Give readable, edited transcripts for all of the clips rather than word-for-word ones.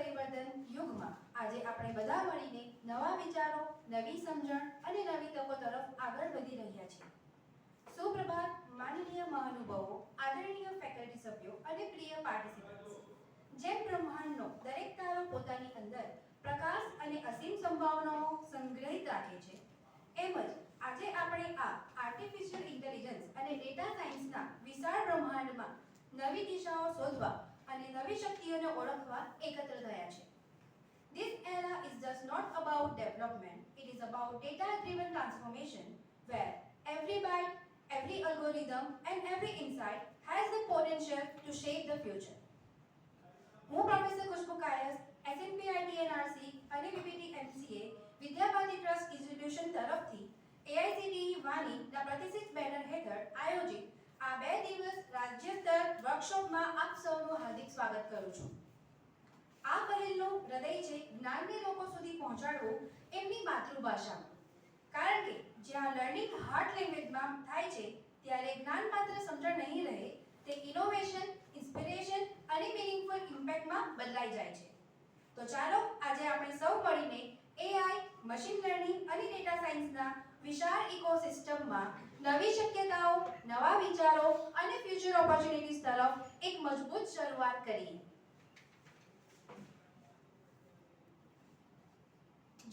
પરિવર્તન યુગમાં આજે આપણે બધા મળીને નવા વિચારો, નવી સમજણ અને નવી તકો તરફ આગળ વધી રહ્યા છીએ. સુપ્રભાત માનનીય મહાનુભાવો, આદરણીય ફેકલ્ટી સભ્યો અને પ્રિય પાર્ટિસિપન્ટ્સ. જેમ બ્રહ્માંડનો દરેક તારો પોતાની અંદર પ્રકાશ અને અસીમ સંભાવનાઓ સંગ્રહિત રાખે છે, એમ જ આજે આપણે આ આર્ટિફિશિયલ ઇન્ટેલિજન્સ અને ડેટા સાયન્સના વિશાળ બ્રહ્માંડમાં નવી દિશાઓ શોધવા અને નવી શક્તિઓને ઓળખવા એકત્ર થયા છે. This era is just not about development, it is about data-driven transformation where every byte, every algorithm and every insight has the potential to shape the future. હું પ્રોફેસર ખુશ્બુ કાયસ, SNP ITNRC અને VPT MCA Vidyabharati trust institution તરફથી AICTE વાનીના પ્રતિષ્ઠિત banner હેઠળ આયોજિત આ 2 દિવસ રાજ્ય સ્તર વર્કશોપમાં આપ સૌનું હાર્દિક સ્વાગત કરું છું. આ પહેલનું હૃદય છે જ્ઞાનને લોકો સુધી પહોંચાડવું એમની માતૃભાષામાં. કારણ કે જ્યાં લર્નિંગ હાર્ટ લેંગ્વેજમાં થાય છે ત્યારે જ્ઞાન માત્ર સમજણ નહીં રહે, તે ઇનોવેશન, ઇન્સ્પિરેશન અને મીનિંગફુલ ઇમ્પેક્ટમાં બદલાઈ જાય છે. તો ચાલો આજે આપણે સૌ મળીને AI, મશીન લર્નિંગ અને ડેટા સાયન્સના વિશાળ ઇકોસિસ્ટમમાં નવી શક્યતાઓ, નવા વિચારો અને ફ્યુચર ઓપોર્ચ્યુનિટીઝ તરફ એક મજબૂત શરૂઆત કરીએ.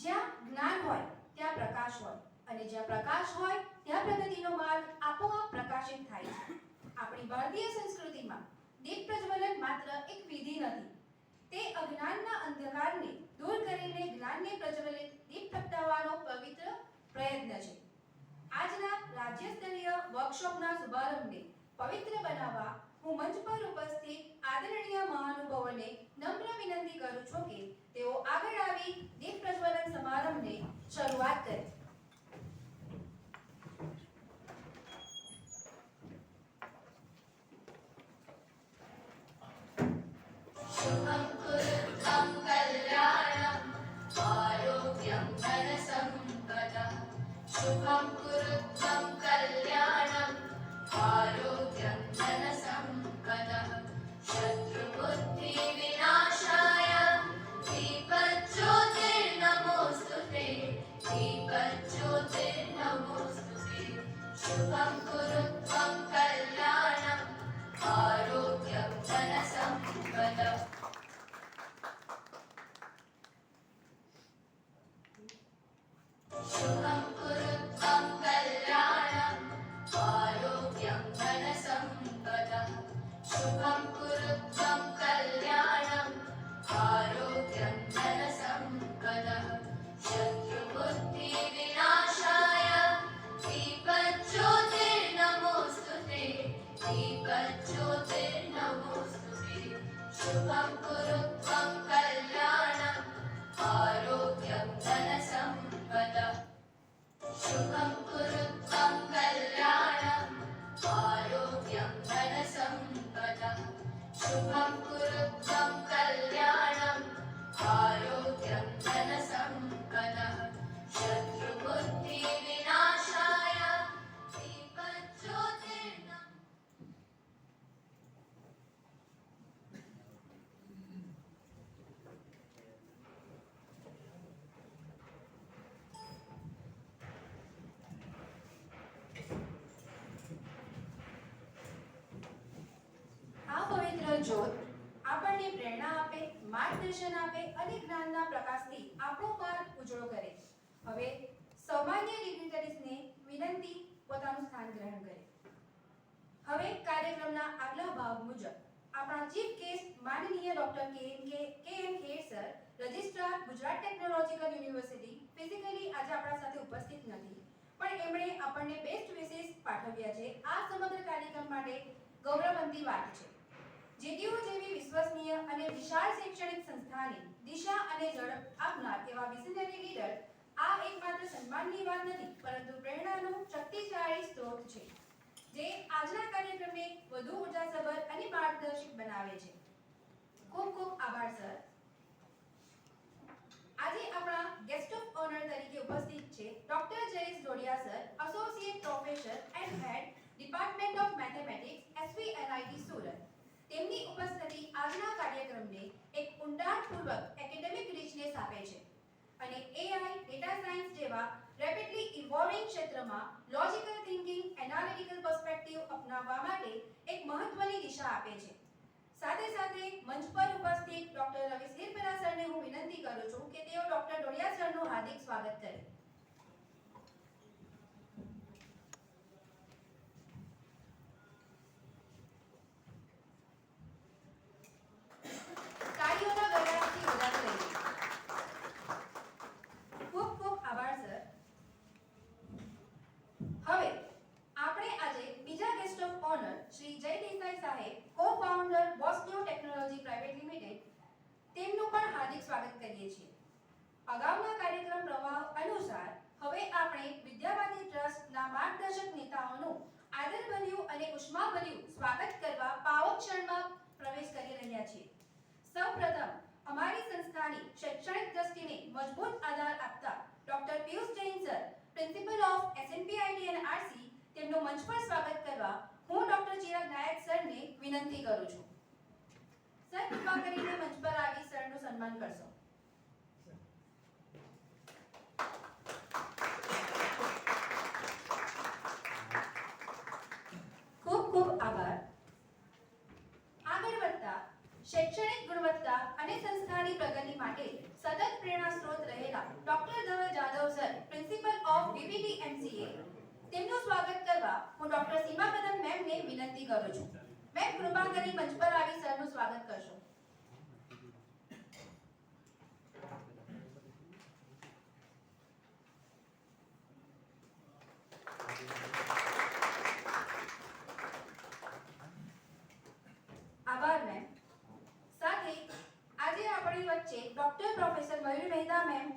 જ્યાં જ્ઞાન હોય ત્યાં પ્રકાશ હોય, અને જ્યાં પ્રકાશ હોય ત્યાં પ્રગતિનો માર્ગ આપોઆપ પ્રકાશિત થાય છે. આપણી ભારતીય સંસ્કૃતિમાં દીપ પ્રજ્વલન માત્ર એક વિધિ નથી, તે અજ્ઞાનના અંધકારને દૂર કરીને જ્ઞાનને પ્રજ્વલિત દીપ પ્રગટાવવાનો પવિત્ર પ્રયત્ન છે. આજના રાજ્ય સ્તરીય વર્કશોપના શુભારંભને પવિત્ર બનાવવા હું મંચ પર ઉપસ્થિત આદરણીય મહાનુભાવોને નમ્ર વિનંતી કરું છું કે તેઓ આગળ આવી દીપ પ્રજ્વલન સમારંભને શરૂઆત કરે. શુભં કુરુત્વં કલ્યાણં આરોગ્યં ધનસંપદઃ. શુભં કુરુત્વં કલ્યાણં આરોગ્યં ધનસંપદઃ. શત્રુબુદ્ધિ વિનાશાય દીપજ્યોતિર્નમોસ્તુતે. દીપજ્યોતિર્નમોસ્તુતે. શુભં કુરુત્વં કલ્યાણં આરોગ્યં ધનસંપદઃ. શુભં કુરુત્વં કલ્યાણં આરોગ્યં ધનસંપદઃ. શુભં કુરુત્વં કલ્યાણં આરોગ્યં ધનસંપદઃ. શત્રુબુદ્ધિ વિનાશાય દીપજ્યોતિર્નમોસ્તુતે. દીપજ્યોતિર્નમોસ્તુતે. શુભં કુરુત્વં કલ્યાણં આરોગ્યં ધનસંપદઃ. શુભં કુરુત્વં કલ્યાણં આરોગ્યં ધનસંપદઃ. શુભં કુરુત્વં કલ્યાણં આરોગ્યં ધનસંપદઃ. શત્રુબુદ્ધિ વિનાશાય દીપજ્યોતિર્નમોસ્તુતે. આ પવિત્ર જ્યોત આપણને પ્રેરણા આપે, માર્ગદર્શન આપે અને જ્ઞાનના પ્રકાશથી આપણો માર્ગ ઉજળો કરે. હવે સામાન્ય ડિગ્નેટરીઝને વિનંતી પોતાનું સ્થાન ગ્રહણ કરે. હવે કાર્યક્રમના આગલા ભાગ મુજબ આપણા ચીફ ગેસ્ટ માનનીય doctor K M. Kher sir, registrar, Gujarat technological university, physically આજે આપણા સાથે ઉપસ્થિત નથી, પણ એમણે આપણને બેસ્ટ વિશેસ પાઠવ્યા છે. આ સમગ્ર કાર્યક્રમ માટે ગૌરવવંતી વાત છે. જેટીયુ જેવી વિશ્વસનીય અને વિશાળ શૈક્ષણિક સંસ્થાને દિશા અને ઝડપ આપનાર એવા વિઝનરી લીડર આ એકમાત્ર સન્માનની વાત નથી, પરંતુ પ્રેરણાનો શક્તિશાળી સ્ત્રોત છે, જે આજના કાર્યક્રમને વધુ ઉર્જાસભર અને માર્ગદર્શક બનાવે છે. ખૂબ ખૂબ આભાર સર. આજે આપણા ગેસ્ટ ઓફ ઓનર તરીકે ઉપસ્થિત છે doctor Jayesh Jodiya sir, associate professor and head department of mathematics, SVNIT Surat. તેમની ઉપસ્થિતિ આજના કાર્યક્રમને એક ઊંડાણપૂર્વક જેવા રેપિડલી ઇવોલ્વિંગ ક્ષેત્રમાં લોજિકલ થિંકિંગ, એનાલિટિકલ પર્સપેક્ટિવ અપનાવવા માટે એક મહત્વની દિશા આપે છે. સાથે સાથે મંચ પર ઉપસ્થિત ડોક્ટર રવિ સિરપરા સરને હું વિનંતી કરું છું કે તેઓ ડોક્ટર ડોડિયા સરનું હાર્દિક સ્વાગત કરે. તાળીઓના ગગડાટથી વધાવી લઈએ. ખૂબ ખૂબ આભાર સર. હવે આપણે આજે બીજા ગેસ્ટ ઓફ ઓનર શ્રી જય દેસાઈ સાહેબ, કો-ફાઉન્ડર બોસ્નિયો ટેકનોલોજી પ્રાઇવેટ લિમિટેડ, તેમનું પણ હાર્દિક સ્વાગત કરીએ છીએ. અગાઉના કાર્યક્રમ પ્રવાહ અનુસાર હવે આપણે વિદ્યાવાદી ટ્રસ્ટના માર્ગદર્શક નેતાઓનું આદરભર્યું અને ઉષ્માભર્યું સ્વાગત કરવા પાવક ક્ષણમાં પ્રવેશ કરી રહ્યા છીએ. સૌપ્રથમ અમારી સંસ્થાની શૈક્ષણિક દ્રષ્ટિને મજબૂત આધાર આપતા doctor Piyush Jain sir, principal of SNPIT and RC, તેમનું મંચ પર સ્વાગત કરવા હું ડોક્ટર ચિરાગ નાયક સરને વિનંતી કરું છું. સર, કૃપા કરીને મંચ પર આવી સરનું સન્માન કરશો. ખૂબ ખૂબ આભાર. આગળ વધતા શૈક્ષણિક ગુણવત્તા અને સંસ્થાની પ્રગતિ માટે સતત પ્રેરણા સ્ત્રોત રહેલા doctor Dhaval Jadav sir, principal of VVT MCA, તેમનું સ્વાગત કરવા હું ડોક્ટર સીમા કદમ મેમને વિનંતી કરું છું. મેમ, કૃપા કરી મંચ પર આવી સરનું સ્વાગત કરશો. આભાર મેમ. સાથે આજે આપણી વચ્ચે doctor professor Mayur Mehta ma'am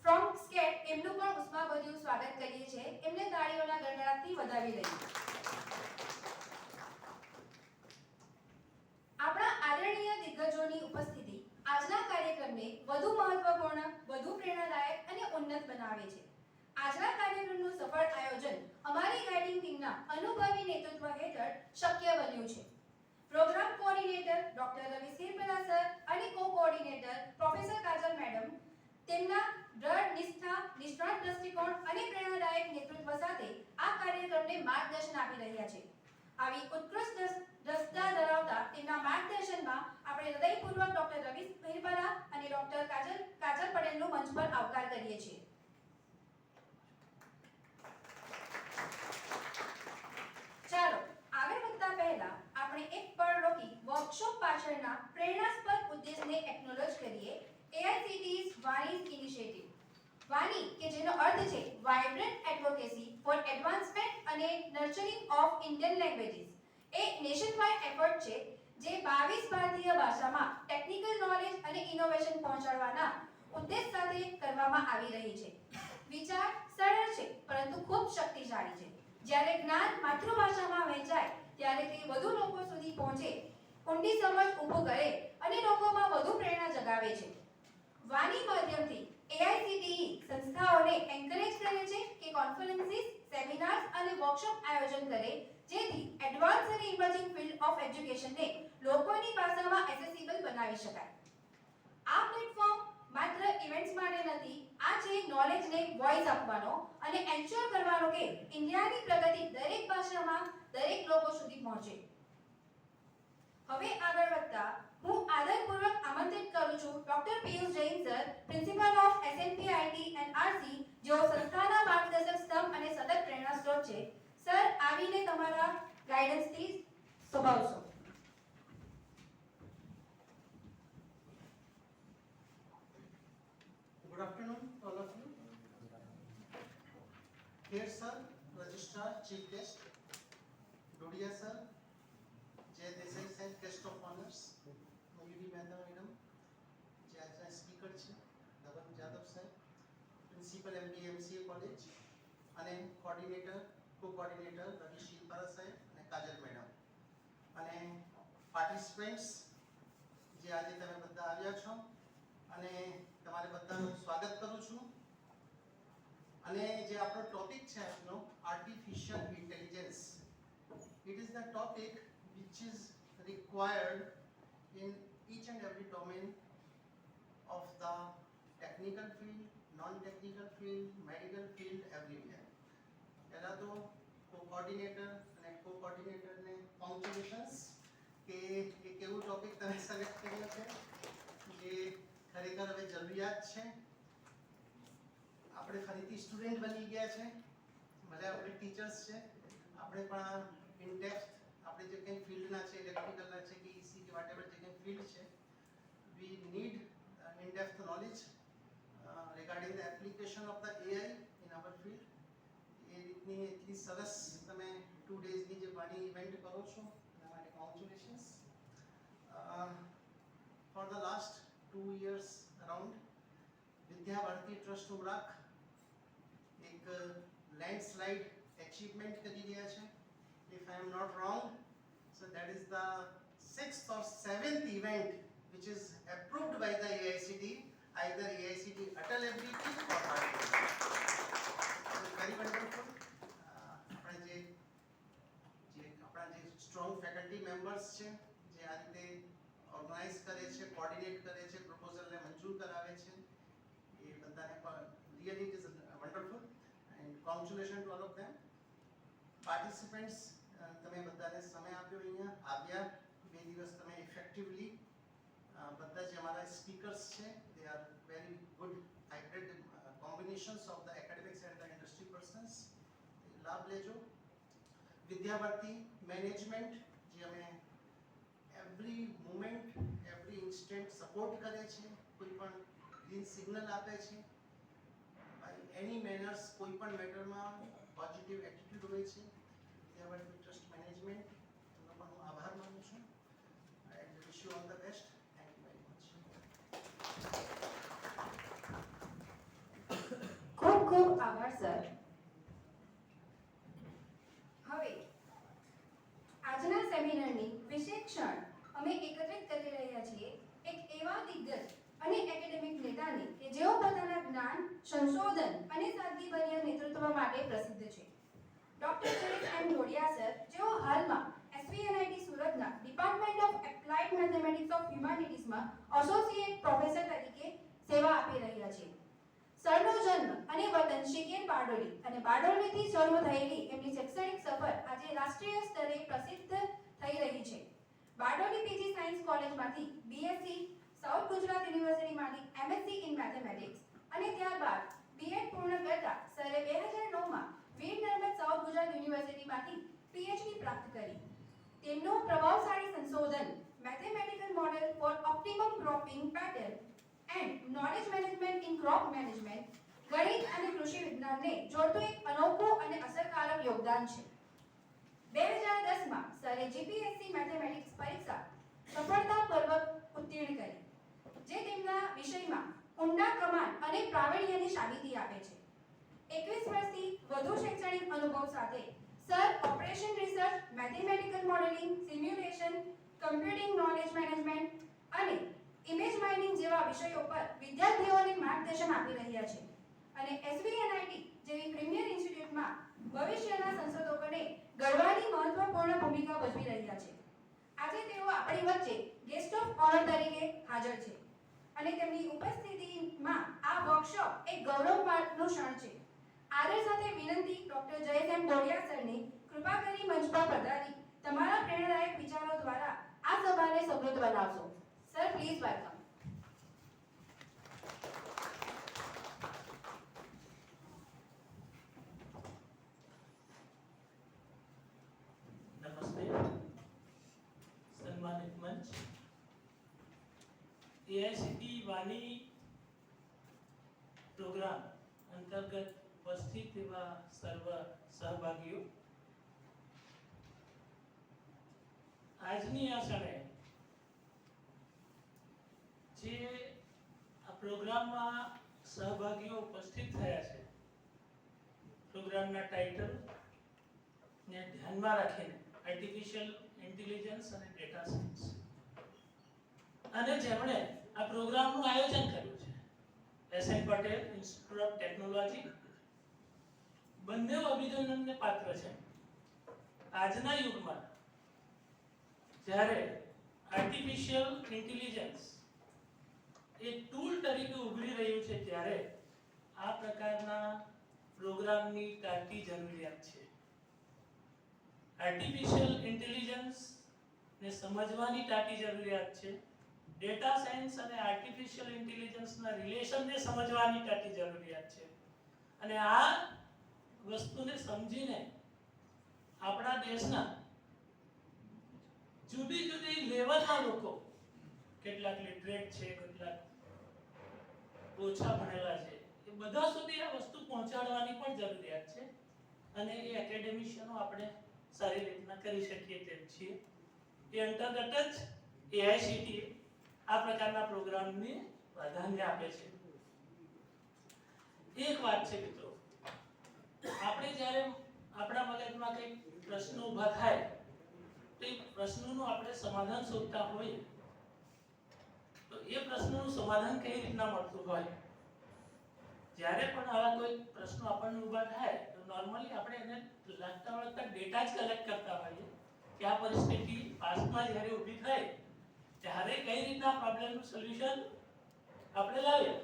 from skit, એમનું પણ ઉષ્માભર્યું સ્વાગત કરીએ છીએ. એમને તાળીઓના ગડગડાટથી વધાવી લઈએ. આપણા આદરણીય દિગ્ગજોની ઉપસ્થિતિ આજના કાર્યક્રમને વધુ મહત્વપૂર્ણ, વધુ પ્રેરણાદાયક અને ઉન્નત બનાવે છે. આજના કાર્યક્રમનું સફળ આયોજન અમારી ગાઈડિંગ ટીમના અનુભવી નેતૃત્વ હેઠળ શક્ય બન્યું છે. પ્રોગ્રામ કોઓર્ડિનેટર ડોક્ટર રવિ સિરપરા સર અને કો-કોઓર્ડિનેટર પ્રોફેસર કાજલ મેડમ તેમના દ્રઢ નિષ્ઠા, નિષ્ણાત દ્રષ્ટિકોણ અને પ્રેરણાદાયક નેતૃત્વ સાથે આ કાર્યક્રમને માર્ગદર્શન આપી રહ્યા છે. આવી ઉત્કૃષ્ટ દ્રષ્ટા ધરાવતા તેમના માર્ગદર્શનમાં આપણે હૃદયપૂર્વક ડોક્ટર રવિ સિરપરા અને ડોક્ટર કાજલ પટેલનું મંચ પર આવકાર કરીએ છીએ. ચાલો આગળ વધતા પહેલા આપણે એક પળ રોકી વર્કશોપ પાછળના પ્રેરણાસ્પદ ઉદ્દેશને એક્નોલેજ કરીએ. AICTE's વાણી ઇનિશિયેટિવ. વાણી, કે જેનો અર્થ છે વાઇબ્રન્ટ એડવોકેસી ફોર એડવાન્સમેન્ટ અને nurturing of Indian languages, a nation wide effort છે જે 22 ભારતીય ભાષામાં ટેકનિકલ નોલેજ અને ઇનોવેશન પહોંચાડવાના ઉદ્દેશ સાથે કરવામાં આવી રહી છે. વિચાર સરળ છે પરંતુ ખૂબ શક્તિશાળી છે. જ્યારે જ્ઞાન માતૃભાષામાં વહેંચાય ત્યારે તે વધુ લોકો સુધી પહોંચે, ઊંડી સમજ ઊભું કરે અને લોકોમાં વધુ પ્રેરણા જગાવે છે. વાણી માધ્યમથી AICTE સંસ્થાઓને એન્કરેજ કરે છે કે કોન્ફરન્સીસ, સેમિનાર્સ અને વર્કશોપ આયોજન કરે, જેથી એડવાન્સ અને ઇમર્જિંગ ફિલ્ડ ઓફ એજ્યુકેશનને લોકોની ભાષામાં એસેસિબલ બનાવી શકાય. આ પ્લેટફોર્મ માત્ર ઇવેન્ટ્સ માટે નથી, આ છે નોલેજને વોઇસ આપવાનો અને એન્શ્યોર કરવાનો કે ઇન્ડિયાની પ્રગતિ દરેક ભાષામાં દરેક લોકો સુધી પહોંચે. હવે આગળ વધતા હું આદરપૂર્વક આમંત્રિત કરું છું doctor Piyush Jain sir, principal of SNPIT and RC, જેઓ સંસ્થાના માર્ગદર્શક સ્તંભ અને સતત પ્રેરણા સ્ત્રોત છે. સર, આવીને તમારા ગાઈડન્સથી સ્વભાવશો. Good afternoon, all of you. Here, sir, Registrar, Chief Guest, Dodia, sir, Jay Desai, sir, Guest of Honors, Mayuri Mehta, Madam, Jay Speaker, Dhaval Jadhav, sir, Principal MBMCA College, અને Coordinator, Co-Coordinator, Ravi Shilpara, sir, અને Kajal, Madam, અને Participants, જે આજે તમે બધા આવ્યા છો, અને તમારે બધાનું સ્વાગત કરું છું. અને જે આપણો ટોપિક છે આજનો, artificial intelligence, it is the topic which is required in each and every domain of the technical field, non-technical field, medical field, everywhere. પહેલા તો કોઓર્ડિનેટર અને કો-કોઓર્ડિનેટરને કોંગ્રેચ્યુલેશન્સ કે એક એવું ટોપિક તમે સિલેક્ટ કર્યો છે જે ખરેખર હવે જરૂરિયાત છે. આપણે ફરીથી સ્ટુડન્ટ બની ગયા છે, ભલે આપણે ટીચર્સ છે, આપણે પણ ઇન ડેપ્થ આપણે જે કંઈ ફિલ્ડના છે, ઇલેક્ટ્રિકલના છે કે ઈસી કે વોટેવર જે કંઈ ફિલ્ડ છે, we need in depth knowledge regarding the application of the AI in our field. એ રીતની એટલી સરસ તમે 2 ડેઝની જે વાણી ઇવેન્ટ કરો છો એના માટે congratulations. For the last 2 years around Vidya Bharati trust Umrakh એક લેન્ડસ્લાઇડ અચીવમેન્ટ કરી રહ્યા છે. If I am not wrong, so that is the 6th or 7th event which is approved by the AICTE, either AICTE Atal Ability or Bharti. Very wonderful. આપણા જે strong faculty members છે જે આ રીતે organise કરે છે, coordinate કરે છે, પ્રપોઝલને મંજૂર કરાવે છે, એ બધાને પણ really it is wonderful and congratulation to all of them. Participants, તમે બધાને સમય આપ્યો, અહીંયા આવ્યા, 2 દિવસ તમે ઇફેક્ટિવલી બધા જે અમારા સ્પીકર્સ છે they are very good hybrid combinations of the academics and the industry persons. લાભ લેજો. વિદ્યા ભારતી મેનેજમેન્ટ જે અમે every moment every instant support કરે છે, કોઈ પણ ગ્રીન સિગ્નલ આપે છે, બાય એની મેનર્સ કોઈ પણ મેટરમાં પોઝિટિવ એટીટ્યુડ હોય છે. વિદ્યા ભારતી ટ્રસ્ટ મેનેજમેન્ટ એનો પણ હું આભાર માનું છું. And wish you all the best. ખૂબ ખૂબ આભાર સર. હવે આજના સેમિનારની વિશેષ ક્ષણ અમે એકત્રિત કરી રહ્યા છીએ એક એવા દિગ્ગજ અને એકેડેમિક નેતાને કે જેઓ પોતાના જ્ઞાન, સંશોધન અને સાદગીભર્યા નેતૃત્વ માટે પ્રસિદ્ધ છે. Doctor Jayesh M Dhodiya sir, જેઓ હાલમાં SVNIT સુરતના department of applied mathematics of હ્યુમેનિટીઝમાં એસોસિએટ પ્રોફેસર તરીકે સેવા આપી રહ્યા છે. સરનો જન્મ અને વતન શિકેર બારડોલી અને બારડોલીથી શરૂ થયેલી એમની શૈક્ષણિક સફર આજે રાષ્ટ્રીય સ્તરે પ્રસિદ્ધ થઈ રહી છે. બારડોલી પીજી સાયન્સ કોલેજમાંથી BSc, સાઉથ ગુજરાત યુનિવર્સિટીમાંથી MSc ઇન મેથેમેટિક્સ અને ત્યારબાદ B.Ed પૂર્ણ કરતા સરે 2009માં વીર નર્મદ સાઉથ ગુજરાત યુનિવર્સિટીમાંથી PhD પ્રાપ્ત કરી. તેમનું પ્રભાવશાળી સંશોધન mathematical model for optimum cropping pattern and knowledge management in crop management ગણિત અને કૃષિ વિજ્ઞાનને જોડતું એક અનોખું અને અસરકારક યોગદાન છે. 2010માં સરે GPSC મેથેમેટિક્સ પરીક્ષા સફળતાપૂર્વક ઉત્તીર્ણ કરી, જે તેમના વિષયમાં ઊંડા કમાન અને પ્રાવીણ્યની સાબિતી આપે છે. 21 વર્ષથી વધુ શૈક્ષણિક અનુભવ સાથે sir operation research, mathematical modelling, simulation, computing knowledge management અને ઇમેજ માઇનિંગ જેવા વિષયો પર વિદ્યાર્થીઓને માર્ગદર્શન આપી રહ્યા છે અને SVNIT જેવી પ્રીમિયર ઇન્સ્ટિટ્યૂટમાં ભવિષ્યના સંશોધકોને ઘડવાની મહત્વપૂર્ણ ભૂમિકા ભજવી રહ્યા છે. આજે તેઓ આપણી વચ્ચે ગેસ્ટ ઓફ ઓનર તરીકે હાજર છે અને તેમની ઉપસ્થિતિમાં આ વર્કશોપ એક ગૌરવનું ક્ષણ છે. આદર સાથે વિનંતી, ડોક્ટર જયેશ એમ ઢોડિયા સરને કૃપા કરી મંચ પર પધારી તમારા પ્રેરણાદાયક વિચારો દ્વારા આ સભાને સમૃદ્ધ બનાવશો. Sir, please welcome. નમસ્તે. સન્માનિત મંચ, AICTE વાણી પ્રોગ્રામ અંતર્ગત ઉપસ્થિત એવા સર્વ સહભાગીઓ, આજની આ ક્ષણે જે આ પ્રોગ્રામમાં સહભાગીઓ ઉપસ્થિત થયા છે, પ્રોગ્રામના ટાઇટલ ને ધ્યાનમાં રાખીને આર્ટિફિશિયલ ઇન્ટેલિજન્સ અને ડેટા સાયન્સ, અને જેમણે આ પ્રોગ્રામનું આયોજન કર્યું છે SN Patel institute of technology, બંને અભિનંદનને પાત્ર છે. આજના યુગમાં જ્યારે આર્ટિફિશિયલ ઇન્ટેલિજન્સ એક ટૂલ તરીકે ઉભરી રહ્યું છે, ત્યારે આ પ્રકારના પ્રોગ્રામની તાતી જરૂરિયાત છે. આર્ટિફિશિયલ ઇન્ટેલિજન્સ ને સમજવાની તાતી જરૂરિયાત છે. ડેટા સાયન્સ અને આર્ટિફિશિયલ ઇન્ટેલિજન્સના રિલેશનને સમજવાની તાતી જરૂરિયાત છે. અને આ વસ્તુને સમજીને આપણા દેશના જુદી જુદી લેવલના લોકો, કેટલાક લિટરેટ છે, કેટલાક ઓછા ભણેલા છે, એ બધા સુધી આ વસ્તુ પહોંચાડવાની પણ જરૂરિયાત છે. અને એ એકેડેમિશિયનો આપણે સારી રીતના કરી શકીએ તેમ છીએ. એ અંતર્ગત જ AICTE આ પ્રકારના પ્રોગ્રામને પ્રાધાન્ય આપે છે. એક વાત છે મિત્રો, આપણે જ્યારે આપણા મગજમાં કંઈક પ્રશ્નો ઊભા થાય તો એ પ્રશ્નોનું આપણે સમાધાન શોધતા હોઈએ તો એ પ્રશ્નોનું સમાધાન કઈ રીતના મળતું હોય. જ્યારે પણ આવા કોઈ પ્રશ્નો આપણને ઊભા થાય તો નોર્મલી આપણે એને લાગતા વળગતા ડેટા જ કલેક્ટ કરતા હોઈએ કે આ પરિસ્થિતિ પાસ્ટમાં જ્યારે ઊભી થાય ત્યારે કઈ રીતના પ્રોબ્લેમનું સોલ્યુશન આપણે લાવીએ.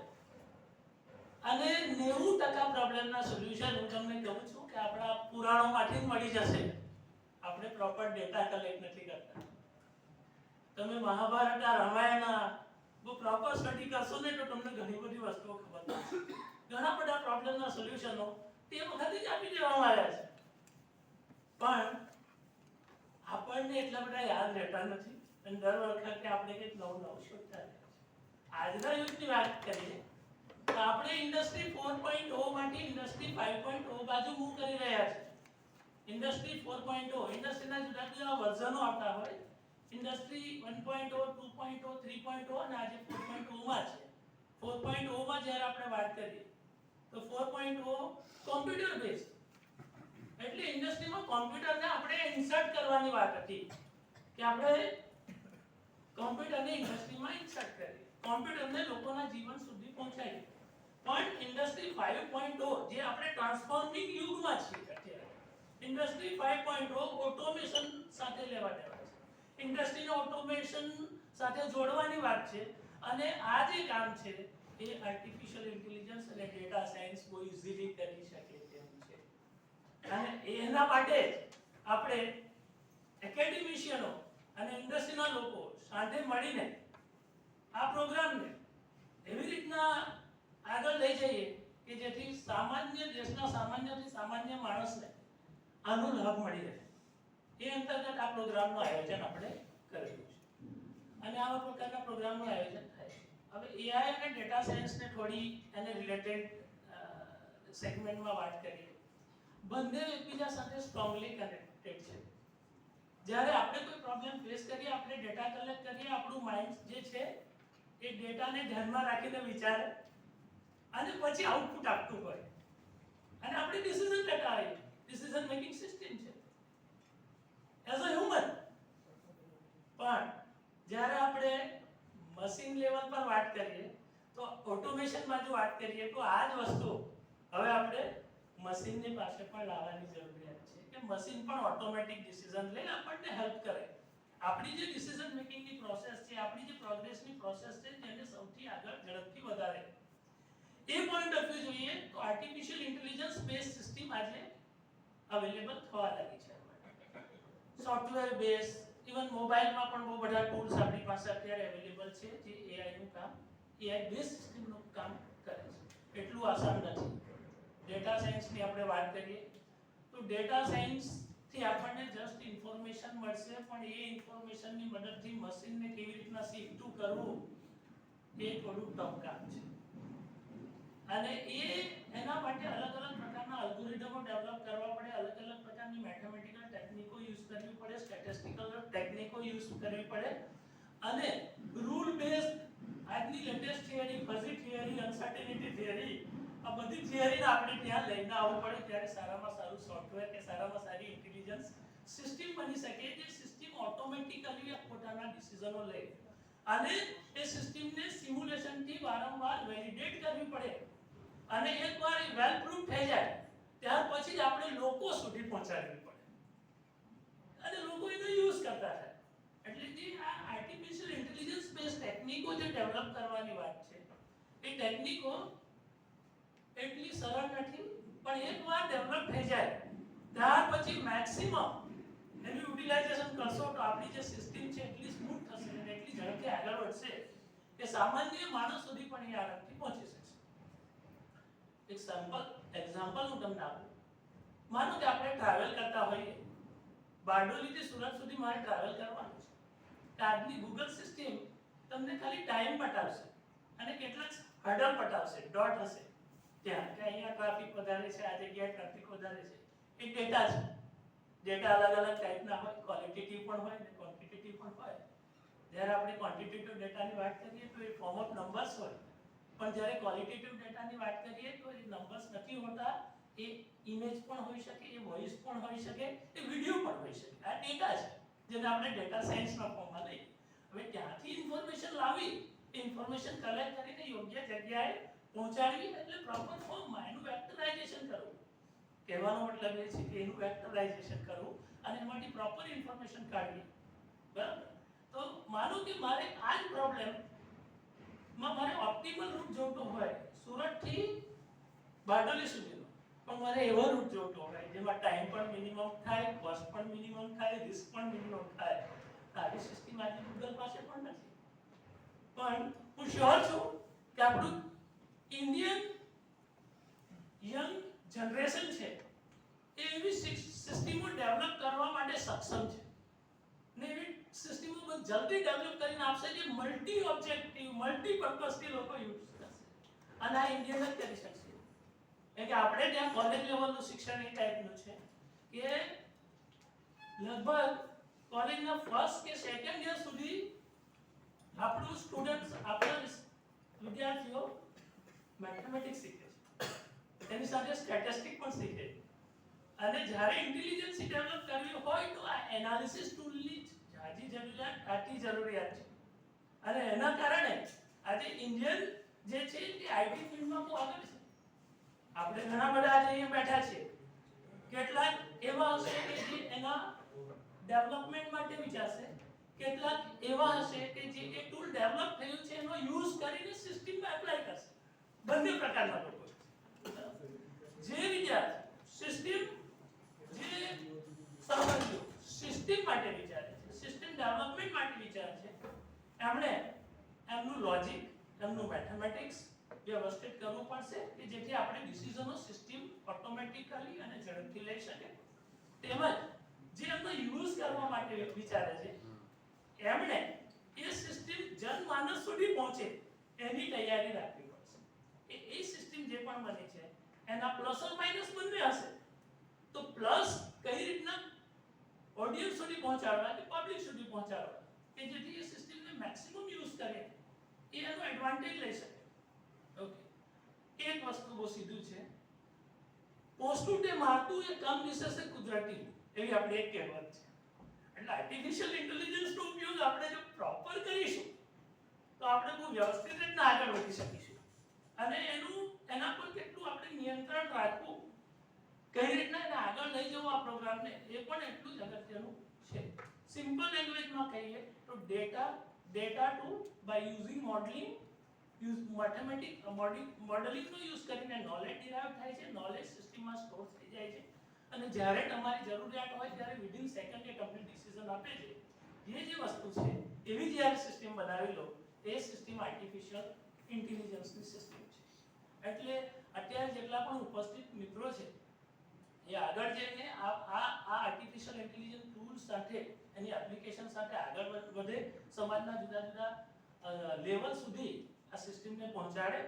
અને 90% પ્રોબ્લેમના સોલ્યુશન હું તમને કહું છું કે આપણા પુરાણોમાંથી જ મળી જશે. આપણે પ્રોપર ડેટા કલેક્ટ નથી કરતા. તમે મહાભારત, રામાયણ બહુ પ્રોપર સ્ટડી કરશો ને તો તમને ઘણી બધી વસ્તુઓ ખબર પડશે. ઘણા બધા પ્રોબ્લેમના સોલ્યુશનો તે વખતે જ આપી દેવામાં આવ્યા છે, પણ આપણને એટલા બધા યાદ રહેતા નથી અને દર વખતે આપણે કંઈક નવું નવું શોધતા રહે છે. આજના યુગની વાત કરીએ તો આપણે ઇન્ડસ્ટ્રી 4.0 માંથી ઇન્ડસ્ટ્રી 5.0 બાજુ મૂવ કરી રહ્યા છે. ઇન્ડસ્ટ્રી 4.0 ઇન્ડસ્ટ્રીના જુદા જુદા વર્ઝનો આવતા હોય. ઇન્ડસ્ટ્રી 1.0, 2.0, 3.0 અને આજે 4.0 માં છે. 4.0 માં જ્યારે આપણે વાત કરીએ તો 4.0 કોમ્પ્યુટર બેઝ, એટલે ઇન્ડસ્ટ્રીમાં કોમ્પ્યુટરને આપણે ઇન્સર્ટ કરવાની વાત હતી કે આપણે કોમ્પ્યુટરને ઇન્ડસ્ટ્રીમાં ઇન્સર્ટ કરીએ, કોમ્પ્યુટરને લોકોના જીવન સુધી પહોંચાડીએ. પણ ઇન્ડસ્ટ્રી 5.0 જે આપણે ટ્રાન્સફોર્મિંગ યુગમાં છીએ અત્યારે, ઇન્ડસ્ટ્રી 5.0 ઓટોમેશન સાથે લેવા દેવા છે. ઇન્ડસ્ટ્રીને ઓટોમેશન સાથે જોડવાની વાત છે. અને આ જે કામ છે એ આર્ટિફિશિયલ ઇન્ટેલિજન્સ અને ડેટા સાયન્સ બહુ ઇઝીલી કરી શકે તેમ છે. અને એના માટે આપણે એકેડેમિશિયનો અને ઇન્ડસ્ટ્રીના લોકો સાથે મળીને આ પ્રોગ્રામને એવી રીતના આગળ લઈ જઈએ કે જેથી સામાન્ય દેશના સામાન્યથી સામાન્ય માણસને આનો લાભ મળી રહે. એ અંતર્ગત આ પ્રોગ્રામનું આયોજન આપણે કરેલું છે અને આવા પ્રકારના પ્રોગ્રામનું આયોજન થાય છે. હવે AI અને ડેટા સાયન્સને થોડી એને રિલેટેડ સેગમેન્ટમાં વાત કરીએ. બંને એકબીજા સાથે સ્ટ્રોંગલી કનેક્ટેડ છે. જ્યારે આપણે કોઈ પ્રોબ્લેમ ફેસ કરીએ, આપણે ડેટા કલેક્ટ કરીએ, આપણું માઇન્ડ જે છે એ ડેટાને ધ્યાનમાં રાખીને વિચારે અને પછી આઉટપુટ આપતું હોય અને આપણે ડિસિઝન લેતા હોઈએ. ડિસિઝન મેકિંગ સિસ્ટમ છે એઝ અ હ્યુમન. પણ જ્યારે આપણે મશીન લેવલ પર વાત કરીએ તો ઓટોમેશનમાં જો વાત કરીએ તો આ જ વસ્તુ હવે આપણે મશીનની પાસે પણ લાવવાની જરૂરિયાત છે કે મશીન પણ ઓટોમેટિક ડિસિઝન લઈને આપણને હેલ્પ કરે. આપણી જે ડિસિઝન મેકિંગની પ્રોસેસ છે, આપણી જે પ્રોગ્રેસની પ્રોસેસ છે તેને સૌથી આગળ ઝડપથી વધારે. એ પોઈન્ટ ઓફ વ્યૂ જોઈએ તો આર્ટિફિશિયલ ઇન્ટેલિજન્સ બેઝ સિસ્ટમ આજે અવેલેબલ થવા લાગી છે. સોફ્ટવેર બેઝ, ઇવન મોબાઈલમાં પણ બહુ બધા ટૂલ્સ આપણી પાસે અત્યારે અવેલેબલ છે જે AI નું કામ, AI બેઝ સિસ્ટમનું કામ કરે છે. એટલું આસાન નથી. ડેટા સાયન્સની આપણે વાત કરીએ તો ડેટા સાયન્સથી આપણને જસ્ટ ઇન્ફોર્મેશન મળશે, પણ એ ઇન્ફોર્મેશનની મદદથી મશીનને કેવી રીતના શીખતું કરવું એ થોડું ટફ કામ છે. અને એના માટે અલગ અલગ પ્રકારના અલ્ગોરિધમો ડેવલપ કરવા પડે, અલગ અલગ પ્રકારની મેથેમેટિકલ ટેકનિકો યુઝ કરવી પડે, સ્ટેટિસ્ટિકલ ટેકનિકો યુઝ કરવી પડે અને રૂલ બેઝ આજની latest theory, fuzzy theory, uncertainty theory, આ બધી થિયરીને આપણે ત્યાં લઈને આવવું પડે ત્યારે સારામાં સારું સોફ્ટવેર કે સારામાં સારી ઇન્ટેલિજન્સ સિસ્ટમ બની શકે જે સિસ્ટમ ઓટોમેટિકલી પોતાના ડિસિઝનો લે અને એ સિસ્ટમને સિમ્યુલેશનથી વારંવાર વેલિડેટ કરવી પડે અને એકવાર એ વેલ પ્રૂફ થઈ જાય ત્યાર પછી જ આપણે લોકો સુધી પહોંચાડવી પડે અને લોકો એનો યુઝ કરતા થાય. એટલે જે આ આર્ટિફિશિયલ ઇન્ટેલિજન્સ બેઝ ટેકનિકો જે ડેવલપ કરવાની વાત છે એ ટેકનિકો એટલી સરળ નથી, પણ એકવાર ડેવલપ થઈ જાય ત્યાર પછી મેક્સિમમ એનું યુટિલાઇઝેશન કરશો તો આપણી જે સિસ્ટમ છે એટલી સ્મૂથ થશે અને એટલી ઝડપથી આગળ વધશે કે સામાન્ય માણસ સુધી પણ એ આરામથી પહોંચી શકશે. એક સિમ્પલ એક્ઝામ્પલ હું તમને આપું. માનો કે આપણે ટ્રાવેલ કરતા હોઈએ, બારડોલીથી સુરત સુધી મારે ટ્રાવેલ કરવાનું છે. તો આજની ગૂગલ સિસ્ટમ તમને ખાલી ટાઈમ બતાવશે અને કેટલાક હર્ડલ બતાવશે, ડોટ હશે ત્યાં કે અહીંયા ટ્રાફિક વધારે છે, આ જગ્યાએ ટ્રાફિક વધારે છે. એ ડેટા છે. ડેટા અલગ અલગ ટાઈપના હોય, ક્વોલિટેટિવ પણ હોય ને ક્વોન્ટિટેટિવ પણ હોય. જ્યારે આપણે ક્વોન્ટિટેટિવ ડેટાની વાત કરીએ તો એ ફોર્મ ઓફ નંબર્સ હોય, પણ જ્યારે ક્વોલિટેટિવ ડેટાની વાત કરીએ તો એ નંબર્સ નથી હોતા, એ ઇમેજ પણ હોઈ શકે, એ વોઇસ પણ હોઈ શકે, એ વિડિયો પણ હોઈ શકે. આ ડેટા છે જેને આપણે ડેટા સાયન્સના ફોર્મમાં લઈએ. હવે ત્યાંથી ઇન્ફોર્મેશન લાવી, ઇન્ફોર્મેશન કલેક્ટ કરીને યોગ્ય જગ્યાએ પહોંચાડવી, એટલે પ્રોપર ફોર્મમાં એનું વેક્ટરાઇઝેશન કરવું. કહેવાનો મતલબ એ છે કે એનું વેક્ટરાઇઝેશન કરવું અને એમાંથી પ્રોપર ઇન્ફોર્મેશન કાઢવી. બરાબર? તો માનો કે મારે આ જ પ્રોબ્લેમમાં મારે ઓપ્ટિમલ રૂટ જોતો હોય સુરતથી બારડોલી સુધીનો, પણ મારે એવો રૂટ જોતો હોય જેમાં ટાઈમ પણ મિનિમમ થાય, કોસ્ટ પણ મિનિમમ થાય, રિસ્ક પણ મિનિમમ થાય. આવી સિસ્ટમ આજે ગૂગલ પાસે પણ નથી. પણ હું શ્યોર છું કે આપણું ઇન્ડિયન યંગ જનરેશન છે એ એવી સિસ્ટમો ડેવલપ કરવા માટે સક્ષમ છે ને એવી સિસ્ટમો બહુ જલ્દી ડેવલપ કરીને આપશે જે મલ્ટી ઓબ્જેક્ટિવ, મલ્ટી પર્પસથી લોકો યુઝ કરશે. અને આ ઇન્ડિયન જ કરી શકશે. એટલે આપણે ત્યાં કોલેજ લેવલનું શિક્ષણ એ ટાઈપનું છે કે લગભગ કોલેજના ફર્સ્ટ કે સેકન્ડ યર સુધી આપણું સ્ટુડન્ટ્સ, આપણા વિદ્યાર્થીઓ મેથમેટિક્સ શીખે છે, એની સાથે સ્ટેટિસ્ટિક્સ પણ શીખે છે. અને જ્યારે ઇન્ટેલિજન્સી ડેવલપ કરવી હોય તો આ એનાલિસિસ ટૂલની જાજી જરૂરિયાત, આટલી જરૂરિયાત છે. અને એના કારણે આજે ઇન્ડિયન જે છે તે આઈટી ફિલ્ડમાં બહુ આગળ છે. આપણે ઘણા બધા આજે અહીંયા બેઠા છે, કેટલાક એવા હશે કે જે એના ડેવલપમેન્ટ માટે વિચારશે, કેટલાક એવા હશે કે જે એ ટૂલ ડેવલપ થયું છે એનો યુઝ કરીને સિસ્ટમમાં એપ્લાય કરશે. બંને પ્રકારના લોકો છે. જે વિદ્યાર્થી સિસ્ટમ, જે સમજો સિસ્ટમ માટે વિચારે છે, સિસ્ટમ ડેવલપમેન્ટ માટે વિચારે છે, એમણે એમનું લોજિક, એમનું મેથેમેટિક્સ વ્યવસ્થિત કરવું પડશે કે જેથી આપણે ડિસિઝનો સિસ્ટમ ઓટોમેટિકલી અને ઝડપથી લઈ શકે. તેમજ જે એમનો યુઝ કરવા માટે વિચારે છે એમણે એ સિસ્ટમ જનમાનસ સુધી પહોંચે એની તૈયારી રાખવી પડશે. એ સિસ્ટમ જે પણ બની છે એના પ્લસ ઓર માઇનસ બંને હશે. તો પ્લસ કઈ રીતના ઓડિયન્સ સુધી પહોંચાડવા કે પબ્લિક સુધી પહોંચાડવા કે જેથી એ સિસ્ટમને મેક્સિમમ યુઝ કરે, એ એનો એડવાન્ટેજ લઈ શકે. ઓકે, એક વસ્તુ બહુ સીધું છે, પોસ્ટું તે મારતું એ કમ નિશેષે કુદરતી, એવી આપણી એક કહેવત છે. એટલે આર્ટિફિશિયલ ઇન્ટેલિજન્સનો ઉપયોગ આપણે જો પ્રોપર કરીશું તો આપણે બહુ વ્યવસ્થિત રીતના આગળ વધી શકીશું. અને એના પર કેટલું આપણે નિયંત્રણ રાખવું, કઈ રીતના એને આગળ લઈ જવું આ પ્રોગ્રામને, એ પણ એટલું જ અગત્યનું છે. સિમ્પલ લેંગ્વેજમાં કહીએ તો data to by using modelling, મોડેલિંગનો યુઝ કરીને નોલેજ ડિરાઇવ થાય છે, નોલેજ સિસ્ટમમાં સ્ટોર થઈ જાય છે અને જ્યારે તમારી જરૂરિયાત હોય ત્યારે વિધિન સેકન્ડ એ તમને ડિસિઝન આપે છે. જે વસ્તુ છે એવી જ્યારે સિસ્ટમ બનાવી લો, એ સિસ્ટમ આર્ટિફિશિયલ ઇન્ટેલિજન્સની સિસ્ટમ છે. એટલે અત્યારે જેટલા પણ ઉપસ્થિત મિત્રો છે એ આગળ જઈને આ આર્ટિફિશિયલ ઇન્ટેલિજન્સ ટૂલ સાથે, એની એપ્લિકેશન સાથે આગળ વધે, સમાજના જુદા જુદા લેવલ સુધી આ સિસ્ટમને પહોંચાડે,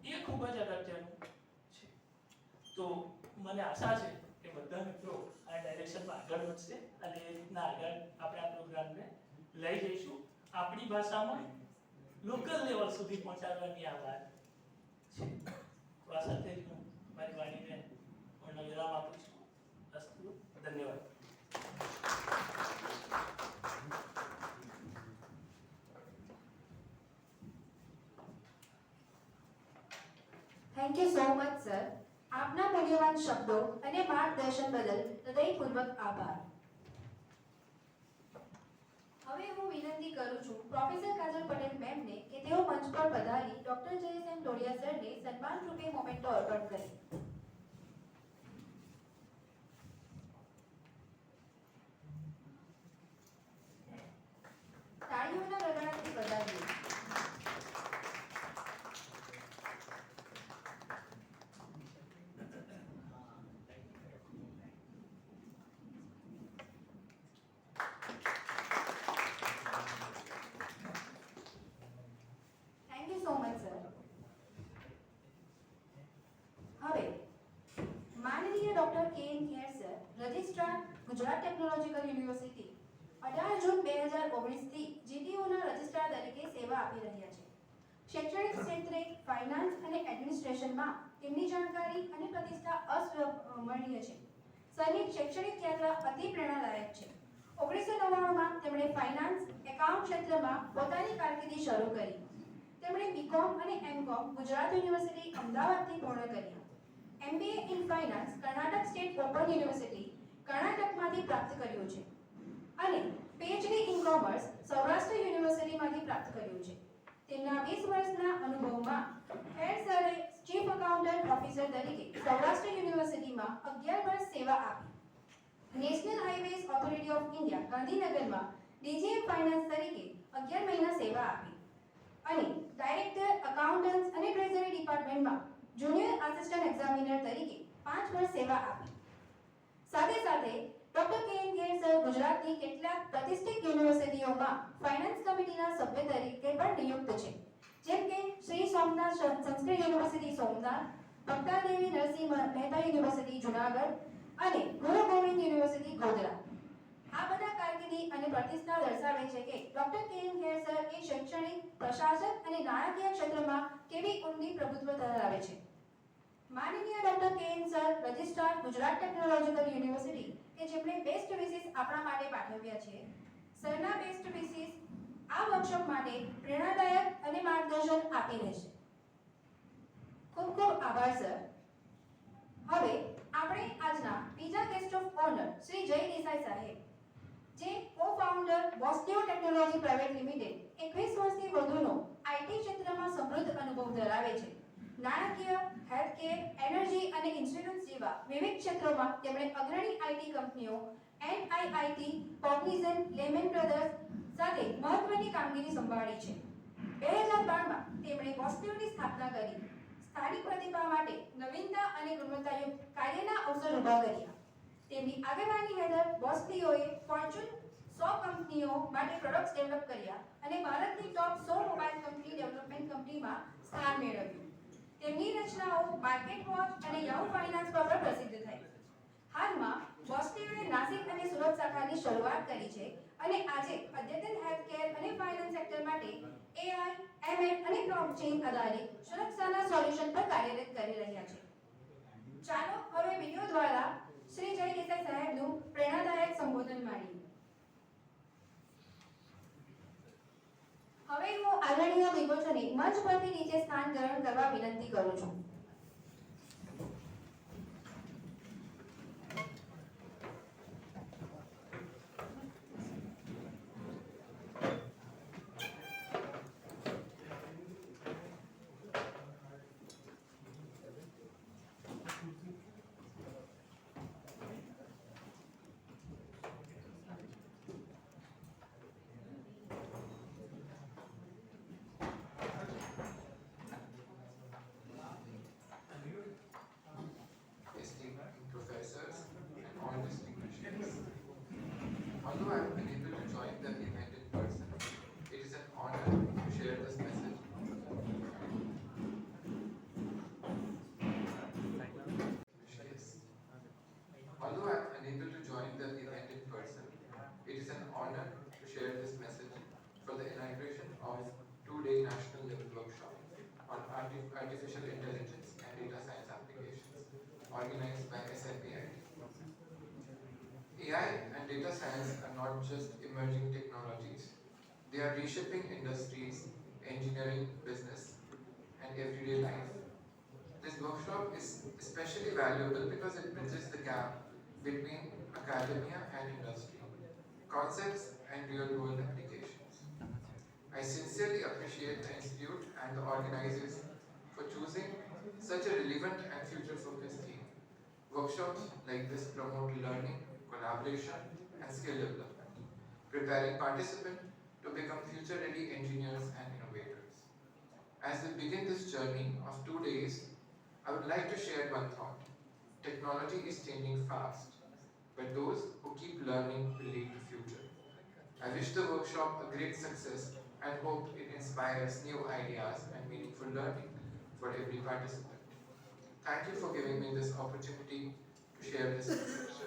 એ ખૂબ જ અગત્યનું છે. તો મને આશા છે કે બધા મિત્રો આ ડાયરેક્શનમાં આગળ વધશે અને એ રીતના આગળ આપણે આ પ્રોગ્રામને લઈ જઈશું. આપણી ભાષામાં લોકલ લેવલ સુધી પહોંચાડવાની આ વાત છે. તો આ સાથે હું મારી વાણીને પૂર્ણ વિરામ આપું છું. અસ્તુ, ધન્યવાદ. Thank you so much sir. આપના મૂલ્યવાન શબ્દો અને માર્ગદર્શન બદલ હૃદયપૂર્વક આભાર. હવે હું વિનંતી કરું છું પ્રોફેસર કાજલ પટેલ મેમને કે તેઓ મંચ પર પધારી ડોક્ટર જે.એસ.એમ. ડોડિયા સરને સન્માન રૂપે મોમેન્ટો અર્પણ કરી. તાળીઓના ગગડાટથી વધાવીએ. Thank you so much sir. હવે માનનીય doctor K N Kher sir, registrar, Gujarat technological university, 18 June 2019 થી જીટીયુના રજિસ્ટ્રાર તરીકે સેવા આપી રહ્યા છે. શૈક્ષણિક ક્ષેત્રે ફાઇનાન્સ અને એડમિનિસ્ટ્રેશનમાં તેમની જાણકારી અને પ્રતિષ્ઠા અસ્મરણીય છે. સરની શૈક્ષણિક યાત્રા અતિ પ્રેરણાદાયક છે. 1999માં તેમણે ફાઇનાન્સ એકાઉન્ટ ક્ષેત્રમાં પોતાની કારકિર્દી શરૂ કરી. તેમણે બીકોમ અને એમકોમ ગુજરાત યુનિવર્સિટી અમદાવાદથી પૂર્ણ કર્યા. MBA in finance Karnataka state open university કર્ણાટકમાંથી પ્રાપ્ત કર્યું છે અને પીએચડી ઇન કોમર્સ સૌરાષ્ટ્ર યુનિવર્સિટીમાંથી પ્રાપ્ત કર્યું છે. તેમના 20 વર્ષના અનુભવમાં ખેર સરે ચીફ એકાઉન્ટન્ટ ઓફિસર તરીકે સૌરાષ્ટ્ર યુનિવર્સિટીમાં 11 વર્ષ સેવા આપી. National highways authority of India ગાંધીનગરમાં ડીજીએમ ફાઇનાન્સ તરીકે 11 મહિના સેવા આપી અને ડાયરેક્ટર એકાઉન્ટન્ટ્સ અને ટ્રેઝરી ડિપાર્ટમેન્ટમાં જુનિયર આસિસ્ટન્ટ એક્ઝામિનર તરીકે 5 વર્ષ સેવા આપી. સાથે સાથે doctor K N Kher sir ગુજરાતની કેટલાક પ્રતિષ્ઠિત યુનિવર્સિટીઓમાં ફાઇનાન્સ કમિટીના સભ્ય તરીકે પણ નિયુક્ત છે, જેમ કે શ્રી સોમનાથ સંસ્કૃત યુનિવર્સિટી સોમનાથ, ભક્તાદેવી નરસિંહ મહેતા યુનિવર્સિટી જુનાગઢ અને ગુરુ ગોવિંદ યુનિવર્સિટી ગોધરા. આ બધા કારકિર્દી અને પ્રતિષ્ઠા દર્શાવે છે કે doctor K N Kher sir એ શૈક્ષણિક, પ્રશાસક અને નાણાકીય ક્ષેત્રમાં કેવી ઊંડી પ્રભુત્વ ધરાવે છે. માનનીય doctor K N sir, registrar, Gujarat technological university, કે જેમણે બેસ્ટ વિશિસ આપણા માટે પાઠવ્યા છે. સરના બેસ્ટ વિશિસ આ વર્કશોપ માટે પ્રેરણાદાયક અને માર્ગદર્શન આપી રહેશે. ખૂબ ખૂબ આભાર સર. હવે આપણે આજના બીજા ગેસ્ટ ઓફ ઓનર શ્રી જય દેસાઈ સાહેબ, જે કો-ફાઉન્ડર બોસ્ટિયો ટેકનોલોજી પ્રાઇવેટ લિમિટેડ, 21 વર્ષથી વધુનો આઈટી ક્ષેત્રમાં સમૃદ્ધ અનુભવ ધરાવે છે. નાણાકીય, હેલ્થકેર, એનર્જી અને ઇન્સ્યોરન્સ જેવા વિવિધ ક્ષેત્રોમાં તેમણે અગ્રણી આઈટી કંપનીઓ એનઆઈઆઈટી, કોગ્નિઝન્ટ, લેમેન બ્રધર્સ સાથે મહત્વની કામગીરી સંભાળી છે. 2012માં તેમણે બોસ્ટિયોની સ્થાપના કરી. સ્થાનિક પ્રતિભા માટે નવીનતા અને ગુણવત્તાયુક્ત કાર્યના અવસર ઊભા કર્યા. તેમની આગેવાની હેઠળ બોસ્ટિયોએ ફોર્ચ્યુન 100 કંપનીઓ માટે પ્રોડક્ટ્સ ડેવલપ કર્યા અને ભારતની ટોપ 100 મોબાઈલ કંપની ડેવલપમેન્ટ કંપનીમાં સ્થાન મેળવ્યું. તેમની રચનાઓ માર્કેટ વોચ અને યાહૂ ફાઇનાન્સ પર પણ પ્રસિદ્ધ થઈ. હાલમાં બોસ્ટિયોએ નાસિક અને સુરત શાખાની શરૂઆત કરી છે અને આજે અદ્યતન હેલ્થકેર અને ફાઇનાન્સ સેક્ટર માટે એઆઈ, એમએલ અને બ્લોકચેઇન આધારિત સુરક્ષાના સોલ્યુશન પર કાર્યરત કરી રહ્યા છે. ચાલો હવે વિડિયો દ્વારા શ્રી જય દેસાઈ સાહેબનું પ્રેરણાદાયક સંબોધન માણીએ. હવે હું આદરણીય વિગોચને મંચ પરથી નીચે સ્થાન ગ્રહણ કરવા વિનંતી કરું છું. Esteemed professors and all distinguished guests. Although I am unable to join the event in person, it is an honor to share this message. Yes. Although I am unable to join the event in person, it is an honor to share this message for the inauguration of two-day national level workshop on artificial intelligence and data science applications, organized by SFAIT. AI and data science are not just emerging technologies, they are reshaping industries, engineering, business, and everyday life. This workshop is especially valuable because it bridges the gap between academia and industry, concepts and real-world applications. I sincerely appreciate the Institute and the organizers for for choosing such a relevant and future-focused theme. Workshops like this promote learning, collaboration, and skill development, preparing participants to become future-ready engineers and innovators. As we begin this journey of 2 days, I would like to share one thought. Technology is changing fast, but those who keep learning will lead the future. I wish the workshop a great success and hope it inspires new ideas and meaningful learning for every participant. Thank you for giving me this opportunity to share this message.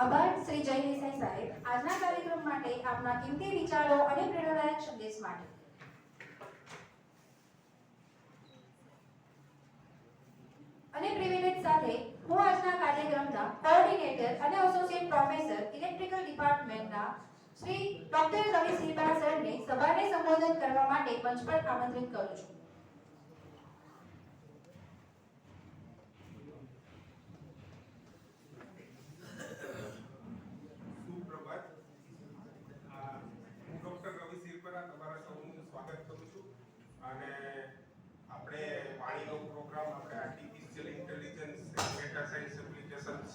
આભાર શ્રી જય દેસાઈ સાહેબ આજના કાર્યક્રમ માટે આપના કિંમતી વિચારો અને પ્રેરણાદાયક સંદેશ માટે. અને પ્રિવિલેજ સાથે હું આજના કાર્યક્રમના કોઓર્ડિનેટર અને એસોસિએટ પ્રોફેસર ઇલેક્ટ્રિકલ ડિપાર્ટમેન્ટના શ્રી ડોક્ટર રવિ સિંહા સરને સભાને સંબોધન કરવા માટે મંચ પર આમંત્રિત કરું છું. ડોક્ટર રવિ સિરપરા તમારા સૌનું સ્વાગત કરું છું અને આપણે વાણીનો પ્રોગ્રામ આપણે artificial intelligence data science applications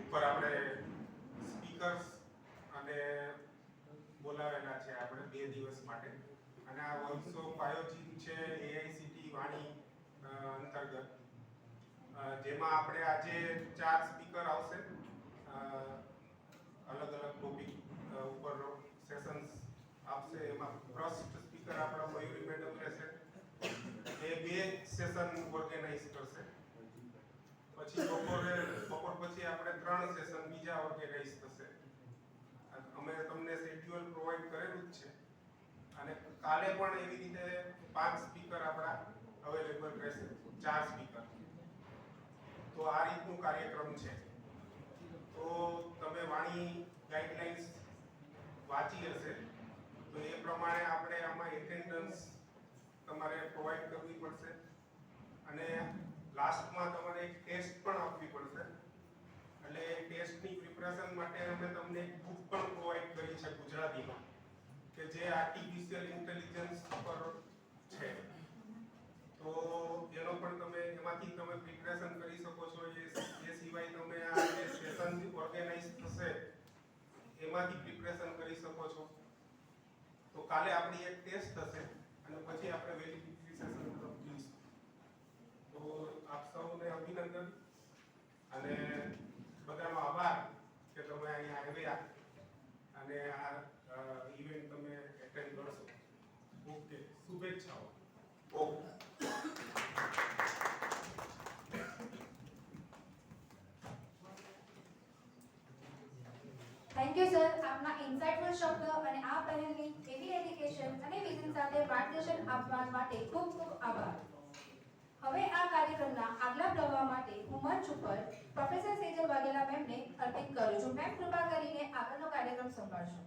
ઉપર આપણે સ્પીકર્સ અને બોલાવેલા છે આપણે 2 દિવસ માટે અને આ વર્કશોપ આયોજિત છે એઆઈસીટી વાણી અંતર્ગત જેમાં આપણે આજે 4 સ્પીકર આવશે અલગ અલગ ટોપિક ઉપર સેશન્સ આપશે. એમાં ફર્સ્ટ સ્પીકર આપણા મયુરી મેડમ રહેશે, એ 2 સેશન ઓર્ગેનાઇઝ કરશે. પછી બપોર પછી આપણે 3 સેશન બીજા ઓર્ગેનાઇઝ થશે. અમે તમને શેડ્યુલ પ્રોવાઈડ કરેલું જ છે અને કાલે પણ એવી રીતે 5 સ્પીકર આપણા અવેલેબલ રહેશે, 4 સ્પીકર. તો આ રીતનું કાર્યક્રમ છે. તો તમે વાણી ગાઈડલાઇન્સ વાંચી હશે તો એ પ્રમાણે આપણે આમાં એટેન્ડન્સ તમારે પ્રોવાઈડ કરવી પડશે અને લાસ્ટમાં તમારે એક ટેસ્ટ પણ આપવી પડશે. એટલે ટેસ્ટની પ્રિપરેશન માટે અમે તમને એક બુક પણ પ્રોવાઈડ કરી છે ગુજરાતીમાં કે જે આર્ટિફિશિયલ ઇન્ટેલિજન્સ પર છે. તો એનો પણ તમે એમાંથી તમે પ્રિપરેશન કરી શકો છો. એ સિવાય તમે આ જે સેશન ઓર્ગેનાઇઝ થશે એમાંથી પ્રિપરેશન કરી શકો છો. તો કાલે આપણી એક ટેસ્ટ થશે અને પછી આપણે વેલિડિટી સેશન તરફ જઈશું. તો આપ સૌને અભિનંદન અને બધાનો આભાર કે તમે અહીંયા આવ્યા અને આ ઇવેન્ટ તમે એટેન્ડ કરશો. ઓકે, શુભેચ્છાઓ. ઓકે. Thank you sir. આપના ઇન્સાઇટફુલ શબ્દ અને આ પહેલની એવી ડેડિકેશન અને વિઝન સાથે માર્ગદર્શન આપવા માટે ખૂબ ખૂબ આભાર. હવે આ કાર્યક્રમના આગલા પ્રવાહ માટે હું મંચ ઉપર પ્રોફેસર સેજલ વાઘેલા મેમને અર્પિત કરું છું. મેમ કૃપા કરીને આગળનો કાર્યક્રમ સંભાળશો.